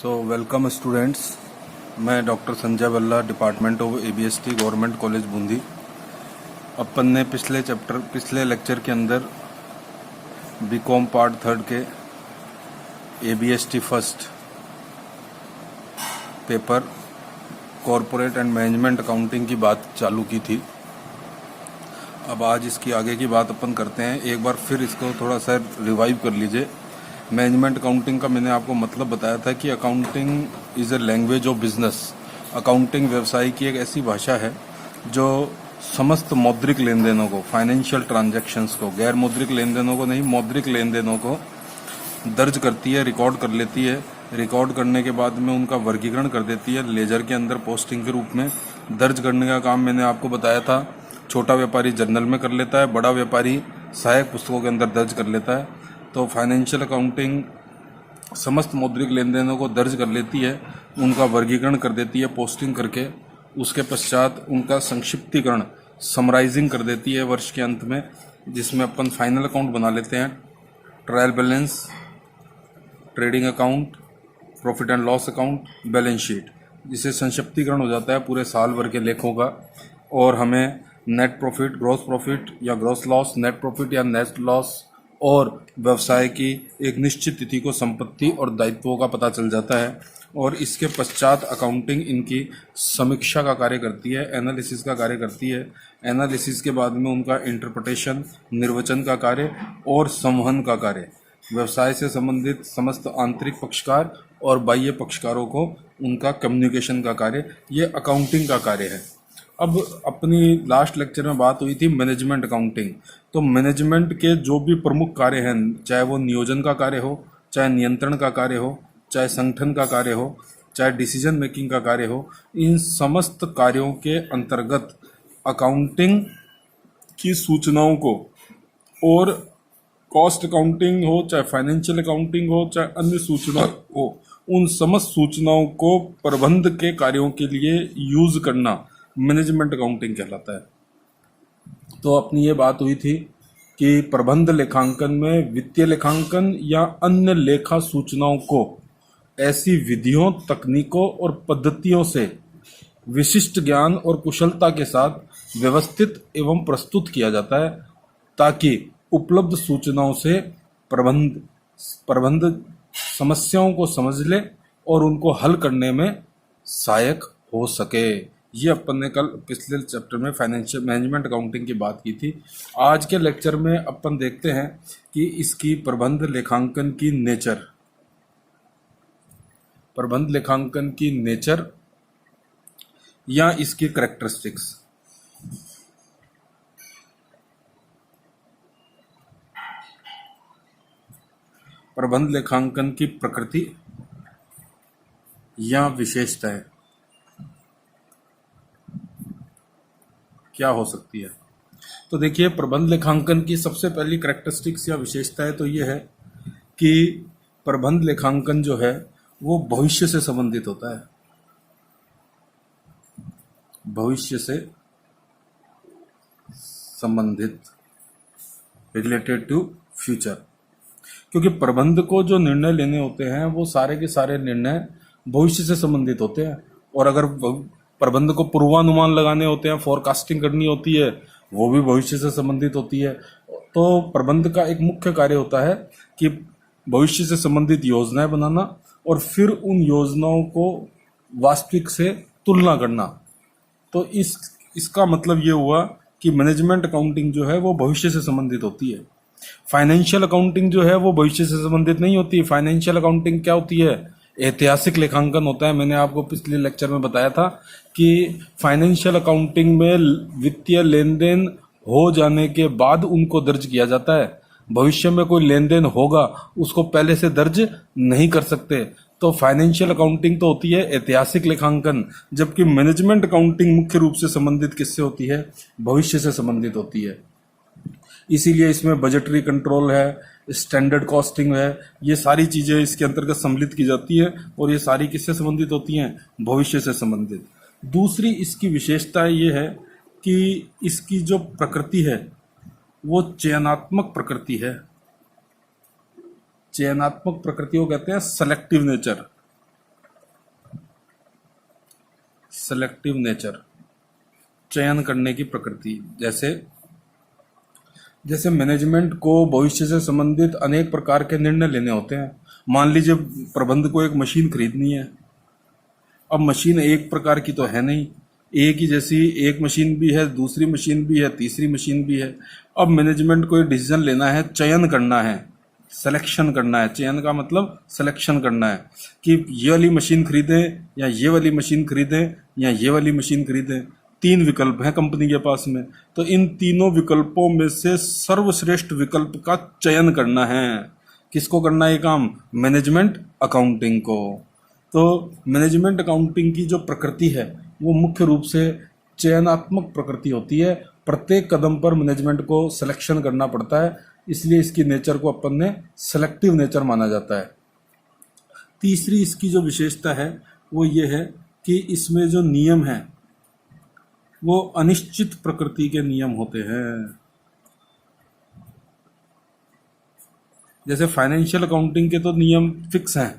Welcome students. मैं doctor Sanjay Balla, department of ABST, government college Bundi. अपन ने पिछले लेक्चर के अंदर बीकॉम पार्ट 3 के ABST first paper corporate and management accounting की बात चालू की थी। अब आज इसकी आगे की बात अपन करते हैं। एक बार फिर इसको थोड़ा सा रिवाइव कर लीजिए। मैनेजमेंट अकाउंटिंग का मैंने आपको मतलब बताया था कि accounting is a language of business. Accounting व्यवसाय की एक ऐसी भाषा है जो समस्त मौद्रिक लेन देनों को, फाइनेंशियल ट्रांजैक्शंस को, गैर मौद्रिक लेन देनों को नहीं, मौद्रिक लेन देनों को दर्ज करती है, रिकॉर्ड कर लेती है। रिकॉर्ड करने के बाद में उनका वर्गीकरण कर देती है लेजर के अंदर पोस्टिंग के रूप में। दर्ज करने का काम मैंने आपको बताया था, छोटा व्यापारी जर्नल में कर लेता है, बड़ा व्यापारी सहायक पुस्तकों के अंदर दर्ज कर लेता है। तो फाइनेंशियल अकाउंटिंग समस्त मौद्रिक लेन देनों को दर्ज कर लेती है, उनका वर्गीकरण कर देती है पोस्टिंग करके। उसके पश्चात उनका संक्षिप्तीकरण, समराइजिंग कर देती है वर्ष के अंत में, जिसमें अपन फाइनल अकाउंट बना लेते हैं। Trial balance, trading account, profit and loss account, balance sheet, जिसे संक्षिप्तीकरण हो जाता है पूरे साल भर के लेखों का। और हमें नेट प्रॉफिट, ग्रॉस प्रॉफिट या ग्रॉस लॉस, नेट प्रॉफिट या नेट लॉस और व्यवसाय की एक निश्चित तिथि को संपत्ति और दायित्वों का पता चल जाता है। और इसके पश्चात अकाउंटिंग इनकी समीक्षा का कार्य करती है, एनालिसिस का कार्य करती है। एनालिसिस के बाद में उनका इंटरप्रिटेशन, निर्वचन का कार्य और संवहन का कार्य, व्यवसाय से संबंधित समस्त आंतरिक पक्षकार और बाह्य पक्षकारों को उनका कम्युनिकेशन का कार्य, ये अकाउंटिंग का कार्य है। अब अपनी लास्ट लेक्चर में बात हुई थी मैनेजमेंट अकाउंटिंग। तो मैनेजमेंट के जो भी प्रमुख कार्य हैं, चाहे वो नियोजन का कार्य हो, चाहे नियंत्रण का कार्य हो, चाहे संगठन का कार्य हो, चाहे डिसीजन मेकिंग का कार्य हो, इन समस्त कार्यों के अंतर्गत अकाउंटिंग की सूचनाओं को, और कॉस्ट अकाउंटिंग हो, चाहे फाइनेंशियल अकाउंटिंग हो, चाहे अन्य सूचना हो, उन समस्त सूचनाओं को प्रबंध के कार्यों के लिए यूज करना मैनेजमेंट अकाउंटिंग कहलाता है। तो अपनी ये बात हुई थी कि प्रबंध लेखांकन में वित्तीय लेखांकन या अन्य लेखा सूचनाओं को ऐसी विधियों, तकनीकों और पद्धतियों से विशिष्ट ज्ञान और कुशलता के साथ व्यवस्थित एवं प्रस्तुत किया जाता है ताकि उपलब्ध सूचनाओं से प्रबंध समस्याओं को समझ ले और उनको हल करने में सहायक हो सके। ये अपन ने कल पिछले चैप्टर में फाइनेंशियल मैनेजमेंट अकाउंटिंग की बात की थी। आज के लेक्चर में अपन देखते हैं कि इसकी प्रबंध लेखांकन की नेचर या इसकी कैरेक्टरिस्टिक्स। प्रबंध लेखांकन की प्रकृति या विशेषताएं क्या हो सकती है। तो देखिए, प्रबंध लेखांकन की सबसे पहली कैरेक्टरिस्टिक्स या विशेषता है तो ये है कि प्रबंध लेखांकन जो है वो भविष्य से संबंधित होता है। भविष्य से संबंधित, रिलेटेड टू फ्यूचर। क्योंकि प्रबंध को जो निर्णय लेने होते हैं वो सारे के सारे निर्णय भविष्य से संबंधित होते हैं। और अगर प्रबंध को पूर्वानुमान लगाने होते हैं, फोरकास्टिंग करनी होती है, वो भी भविष्य से संबंधित होती है। तो प्रबंध का एक मुख्य कार्य होता है कि भविष्य से संबंधित योजनाएं बनाना और फिर उन योजनाओं को वास्तविक से तुलना करना। तो इसका मतलब ये हुआ कि मैनेजमेंट अकाउंटिंग जो है वो भविष्य से संबंधित होती है। फाइनेंशियल अकाउंटिंग जो है वो भविष्य से संबंधित नहीं होती। फाइनेंशियल अकाउंटिंग क्या होती है? ऐतिहासिक लेखांकन होता है। मैंने आपको पिछले लेक्चर में बताया था कि फाइनेंशियल अकाउंटिंग में वित्तीय लेन देन हो जाने के बाद उनको दर्ज किया जाता है। भविष्य में कोई लेन देन होगा उसको पहले से दर्ज नहीं कर सकते। तो फाइनेंशियल अकाउंटिंग तो होती है ऐतिहासिक लेखांकन, जबकि मैनेजमेंट अकाउंटिंग मुख्य रूप से संबंधित किससे होती है? भविष्य से संबंधित होती है। इसीलिए इसमें बजटरी कंट्रोल है, स्टैंडर्ड कॉस्टिंग है, ये सारी चीजें इसके अंतर्गत सम्मिलित की जाती है। और ये सारी किससे संबंधित होती हैं? भविष्य से संबंधित। दूसरी इसकी विशेषता ये है कि इसकी जो प्रकृति है वो चयनात्मक प्रकृति है। चयनात्मक प्रकृति को कहते हैं सेलेक्टिव नेचर। सेलेक्टिव नेचर, चयन करने की प्रकृति। जैसे जैसे मैनेजमेंट को भविष्य से संबंधित अनेक प्रकार के निर्णय लेने होते हैं। मान लीजिए प्रबंध को एक मशीन खरीदनी है। अब मशीन एक प्रकार की तो है नहीं, एक ही जैसी एक मशीन भी है, दूसरी मशीन भी है, तीसरी मशीन भी है। अब मैनेजमेंट को एक डिसीजन लेना है, चयन करना है, सिलेक्शन करना है। चयन का मतलब सिलेक्शन करना है कि ये वाली मशीन खरीदें या ये वाली मशीन खरीदें या ये वाली मशीन खरीदें। तीन विकल्प हैं कंपनी के पास में, तो इन तीनों विकल्पों में से सर्वश्रेष्ठ विकल्प का चयन करना है। किसको करना है ये काम? मैनेजमेंट अकाउंटिंग को। तो मैनेजमेंट अकाउंटिंग की जो प्रकृति है वो मुख्य रूप से चयनात्मक प्रकृति होती है। प्रत्येक कदम पर मैनेजमेंट को सिलेक्शन करना पड़ता है, इसलिए इसकी नेचर को अपन ने सेलेक्टिव नेचर माना जाता है। तीसरी इसकी जो विशेषता है वो ये है कि इसमें जो नियम हैं वो अनिश्चित प्रकृति के नियम होते हैं। जैसे फाइनेंशियल अकाउंटिंग के तो नियम फिक्स हैं,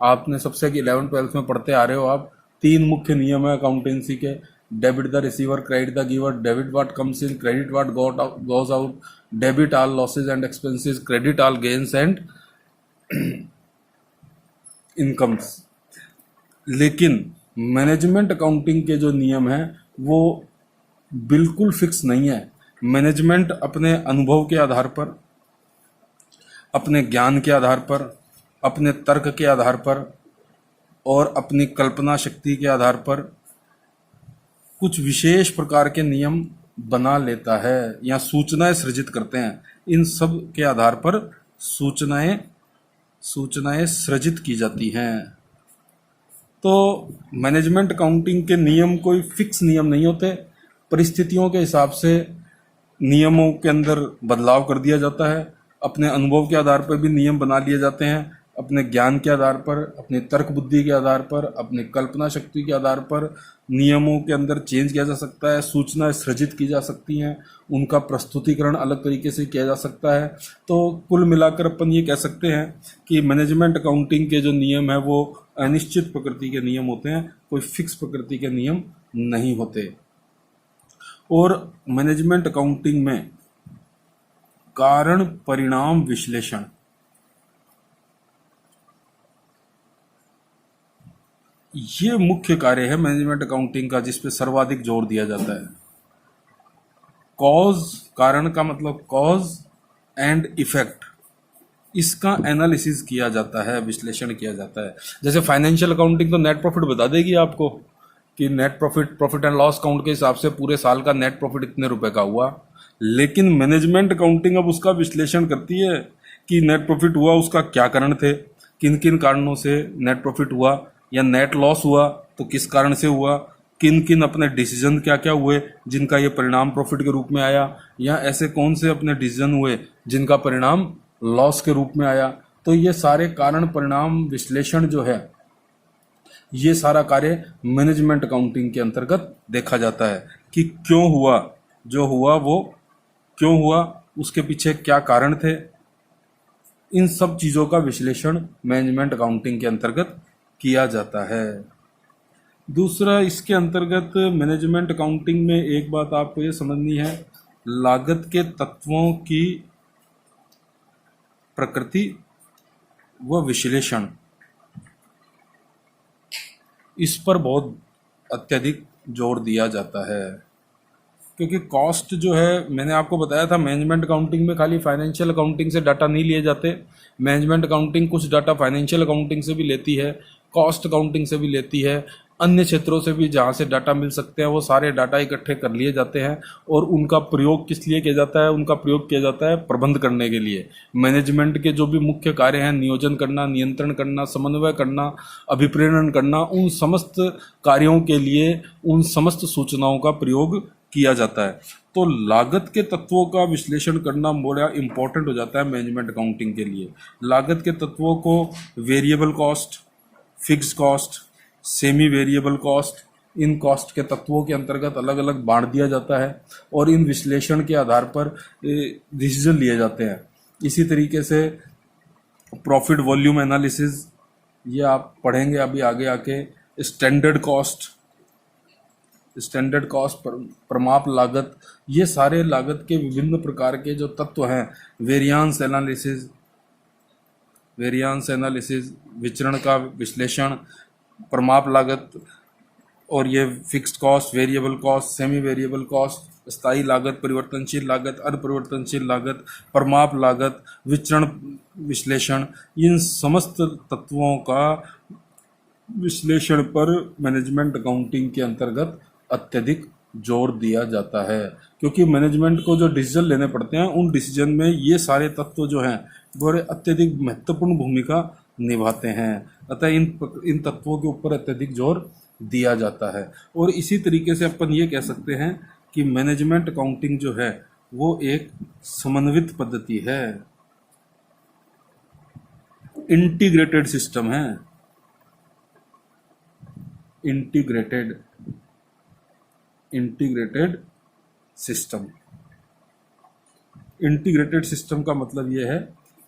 आपने सबसे 11th-12th में पढ़ते आ रहे हो आप। तीन मुख्य नियम है अकाउंटेंसी के: debit the receiver, credit the giver. Debit what comes in, credit what goes out. Debit all losses and expenses, credit all gains and incomes. लेकिन मैनेजमेंट अकाउंटिंग के जो नियम हैं वो बिल्कुल फिक्स नहीं है। मैनेजमेंट अपने अनुभव के आधार पर, अपने ज्ञान के आधार पर, अपने तर्क के आधार पर और अपनी कल्पना शक्ति के आधार पर कुछ विशेष प्रकार के नियम बना लेता है या सूचनाएं सृजित करते हैं। इन सब के आधार पर सूचनाएं सृजित की जाती हैं। तो मैनेजमेंट अकाउंटिंग के नियम कोई फिक्स नियम नहीं होते, परिस्थितियों के हिसाब से नियमों के अंदर बदलाव कर दिया जाता है। अपने अनुभव के आधार पर भी नियम बना लिए जाते हैं, अपने ज्ञान के आधार पर, अपने तर्क बुद्धि के आधार पर, अपनी कल्पना शक्ति के आधार पर नियमों के अंदर चेंज किया जा सकता है, सूचनाएं सृजित की जा सकती हैं, उनका प्रस्तुतिकरण अलग तरीके से किया जा सकता है। तो कुल मिलाकर अपन ये कह सकते हैं कि मैनेजमेंट अकाउंटिंग के जो नियम है वो अनिश्चित प्रकृति के नियम होते हैं, कोई फिक्स प्रकृति के नियम नहीं होते। और मैनेजमेंट अकाउंटिंग में कारण परिणाम विश्लेषण, ये मुख्य कार्य है मैनेजमेंट अकाउंटिंग का, जिस पे सर्वाधिक जोर दिया जाता है। कॉज, कारण का मतलब कॉज एंड इफेक्ट, इसका एनालिसिस किया जाता है, विश्लेषण किया जाता है। जैसे फाइनेंशियल अकाउंटिंग तो नेट प्रॉफिट बता देगी आपको कि net profit and loss account के हिसाब से पूरे साल का नेट प्रॉफिट इतने रुपए का हुआ। लेकिन मैनेजमेंट अकाउंटिंग अब उसका विश्लेषण करती है कि नेट प्रॉफिट हुआ, उसका क्या कारण थे, किन किन कारणों से नेट प्रॉफिट हुआ, या नेट लॉस हुआ तो किस कारण से हुआ, किन किन अपने डिसीजन क्या क्या हुए जिनका ये परिणाम प्रॉफिट के रूप में आया, या ऐसे कौन से अपने डिसीजन हुए जिनका परिणाम लॉस के रूप में आया। तो ये सारे कारण परिणाम विश्लेषण जो है, ये सारा कार्य मैनेजमेंट अकाउंटिंग के अंतर्गत देखा जाता है कि क्यों हुआ, जो हुआ वो क्यों हुआ, उसके पीछे क्या कारण थे। इन सब चीज़ों का विश्लेषण मैनेजमेंट अकाउंटिंग के अंतर्गत किया जाता है। दूसरा, इसके अंतर्गत मैनेजमेंट अकाउंटिंग में एक बात आपको ये समझनी है, लागत के तत्वों की प्रकृति व विश्लेषण, इस पर बहुत अत्यधिक जोर दिया जाता है। क्योंकि कॉस्ट जो है, मैंने आपको बताया था मैनेजमेंट अकाउंटिंग में खाली फाइनेंशियल अकाउंटिंग से डाटा नहीं लिए जाते। मैनेजमेंट अकाउंटिंग कुछ डाटा फाइनेंशियल अकाउंटिंग से भी लेती है, कॉस्ट अकाउंटिंग से भी लेती है, अन्य क्षेत्रों से भी जहाँ से डाटा मिल सकते हैं वो सारे डाटा इकट्ठे कर लिए जाते हैं। और उनका प्रयोग किस लिए किया जाता है? उनका प्रयोग किया जाता है प्रबंध करने के लिए। मैनेजमेंट के जो भी मुख्य कार्य हैं, नियोजन करना, नियंत्रण करना, समन्वय करना, अभिप्रेरण करना, उन समस्त कार्यों के लिए उन समस्त सूचनाओं का प्रयोग किया जाता है। तो लागत के तत्वों का विश्लेषण करना बड़ा इंपॉर्टेंट हो जाता है मैनेजमेंट अकाउंटिंग के लिए। लागत के तत्वों को variable cost, fixed cost, semi variable cost, in cost के तत्वों के अंतर्गत अलग अलग बांट दिया जाता है और इन विश्लेषण के आधार पर डिसीजन लिए जाते हैं। इसी तरीके से प्रॉफिट वॉल्यूम एनालिसिस, ये आप पढ़ेंगे अभी आगे आके। स्टैंडर्ड कॉस्ट, स्टैंडर्ड कॉस्ट, प्रमाप लागत, ये सारे लागत के विभिन्न प्रकार के जो तत्व हैं, वेरियांस एनालिसिस, विचरण का विश्लेषण, प्रमाप लागत, और ये fixed cost, variable cost, semi variable cost, स्थायी लागत, परिवर्तनशील लागत, अपरिवर्तनशील लागत, प्रमाप लागत, विचरण विश्लेषण, इन समस्त तत्वों का विश्लेषण पर मैनेजमेंट अकाउंटिंग के अंतर्गत अत्यधिक जोर दिया जाता है, क्योंकि मैनेजमेंट को जो डिसीजन लेने पड़ते हैं उन डिसीजन में ये सारे तत्व जो हैं बड़े अत्यधिक महत्वपूर्ण भूमिका निभाते हैं। अतः इन तत्वों के ऊपर अत्यधिक जोर दिया जाता है। और इसी तरीके से अपन ये कह सकते हैं कि मैनेजमेंट अकाउंटिंग जो है वो एक समन्वित पद्धति है, इंटीग्रेटेड सिस्टम है। इंटीग्रेटेड सिस्टम का मतलब ये है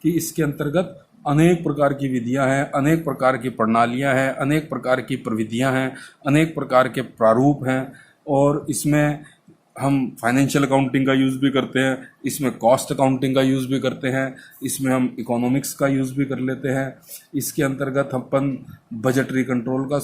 कि इसके अंतर्गत अनेक प्रकार की विधियां हैं, अनेक प्रकार की प्रणालियां हैं, अनेक प्रकार की प्रविधियां हैं, अनेक प्रकार के प्रारूप हैं, और इसमें हम फाइनेंशियल अकाउंटिंग का यूज़ भी करते हैं, इसमें कॉस्ट अकाउंटिंग का यूज़ भी करते हैं, इसमें हम इकोनॉमिक्स का यूज़ भी कर लेते हैं, इसके अंतर्गत अपन बजटरी कंट्रोल का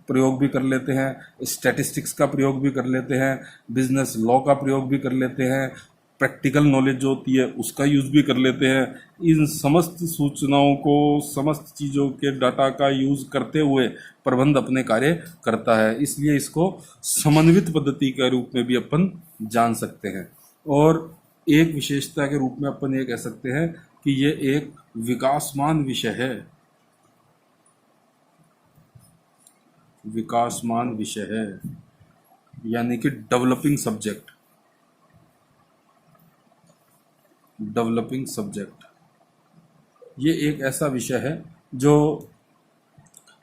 प्रयोग भी कर लेते हैं, स्टैटिस्टिक्स का प्रयोग भी कर लेते हैं, बिजनेस लॉ का प्रयोग भी कर लेते हैं, प्रैक्टिकल नॉलेज जो होती है उसका यूज़ भी कर लेते हैं। इन समस्त सूचनाओं को, समस्त चीज़ों के डाटा का यूज़ करते हुए प्रबंध अपने कार्य करता है, इसलिए इसको समन्वित पद्धति के रूप में भी अपन जान सकते हैं। और एक विशेषता के रूप में अपन ये कह सकते हैं कि ये एक विकासमान विषय है, यानी कि डेवलपिंग सब्जेक्ट। ये एक ऐसा विषय है जो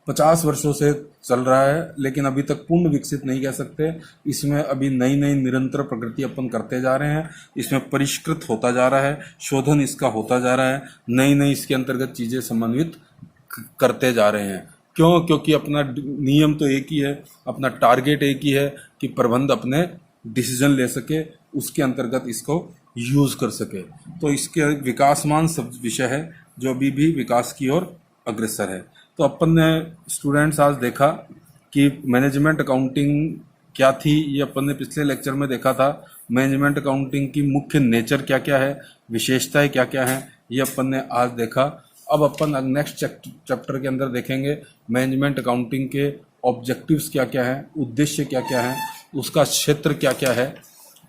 50 वर्षों से चल रहा है, लेकिन अभी तक पूर्ण विकसित नहीं कह सकते। इसमें अभी नई नई निरंतर प्रगति अपन करते जा रहे हैं, इसमें परिष्कृत होता जा रहा है, शोधन इसका होता जा रहा है, नई नई इसके अंतर्गत चीज़ें समन्वित करते जा रहे हैं। क्यों? क्योंकि अपना नियम तो एक ही है, अपना टारगेट एक ही है कि प्रबंध अपने डिसीजन ले सके, उसके अंतर्गत इसको यूज़ कर सके। तो इसके विकासमान सब विषय है जो अभी भी विकास की ओर अग्रसर है। तो अपन ने स्टूडेंट्स आज देखा कि मैनेजमेंट अकाउंटिंग क्या थी, ये अपन ने पिछले लेक्चर में देखा था। मैनेजमेंट अकाउंटिंग की मुख्य नेचर क्या क्या है, विशेषताएं क्या क्या हैं, ये अपन ने आज देखा। अब अपन नेक्स्ट चैप्टर के अंदर देखेंगे मैनेजमेंट अकाउंटिंग के ऑब्जेक्टिव्स क्या क्या हैं, उद्देश्य क्या क्या हैं, उसका क्षेत्र क्या क्या है,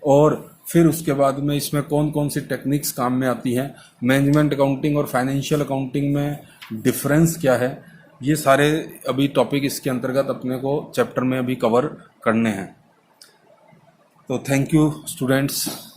और फिर उसके बाद में इसमें कौन कौन सी टेक्निक्स काम में आती हैं, मैनेजमेंट अकाउंटिंग और फाइनेंशियल अकाउंटिंग में डिफरेंस क्या है। ये सारे अभी टॉपिक इसके अंतर्गत अपने को चैप्टर में अभी कवर करने हैं। तो थैंक यू स्टूडेंट्स।